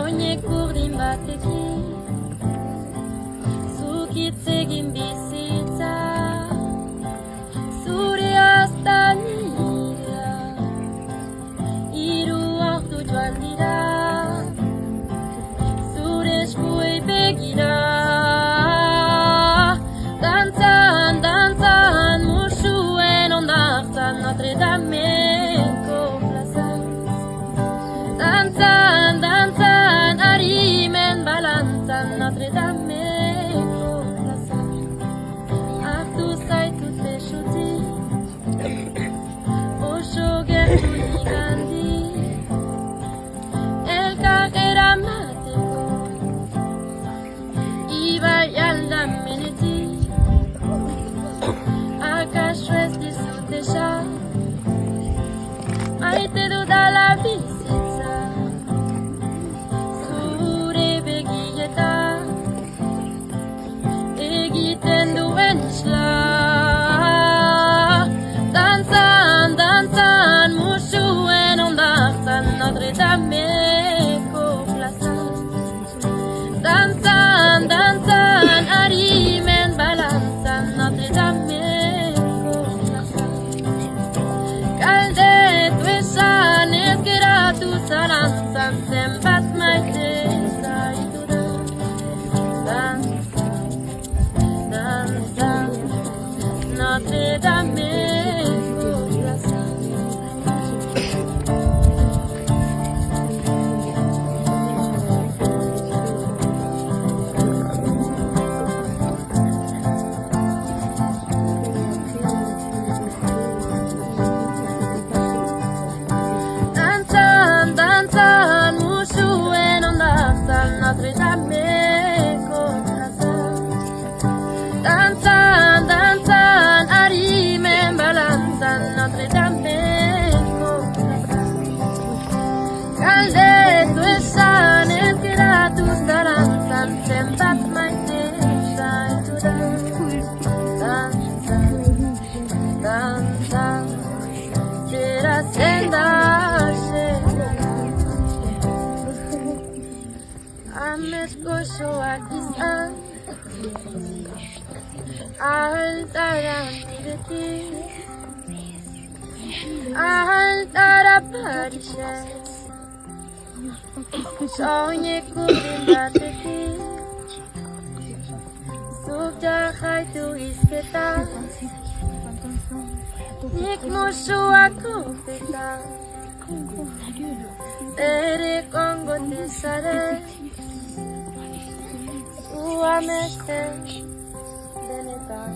Sonye kurdin batekin Zukit egin bizitza Zure aztanira Hiru ordu joan dira Zure eskuei begira Dantzan, dantzan, musuen ondartzan Notre Dameko plazan Dantzan, dantzan, harimen balantzan Notre Dameko plazan Hartu zaitut besutik Oso gertu nigandik Elkar eramateko Ibai aldamenetik Akaso ez dizut esan Maite dudala bizitza Zure begietan Egiten duen isla Dantzan, dantzan, musuen ondartzan Notre Dameko plazan Dantzan, dantzan, harimen balantzan Notre Dameko plazan Galdetu esan ez geratu zalantzan Zenbat maite zaitudan Dantzan, dantzan, Notre Dameko plazan Dantzan, dantzan, musuen ondartzan Notre Dameko plazan Dantzan, dantzan, harimen balantzan Notre Dameko plazan Galdetu esan ez geratu zalantzan Zenbat maite zaitudan Dantzan, dantzan, zera zenda Amets gozoak izan Ahaltara nirekin Ahaltara Parisen Soine kurdin batekin Zuk jarraitu izketan Nik musuak konfetan Bere kongote zaren Zu amesten benetan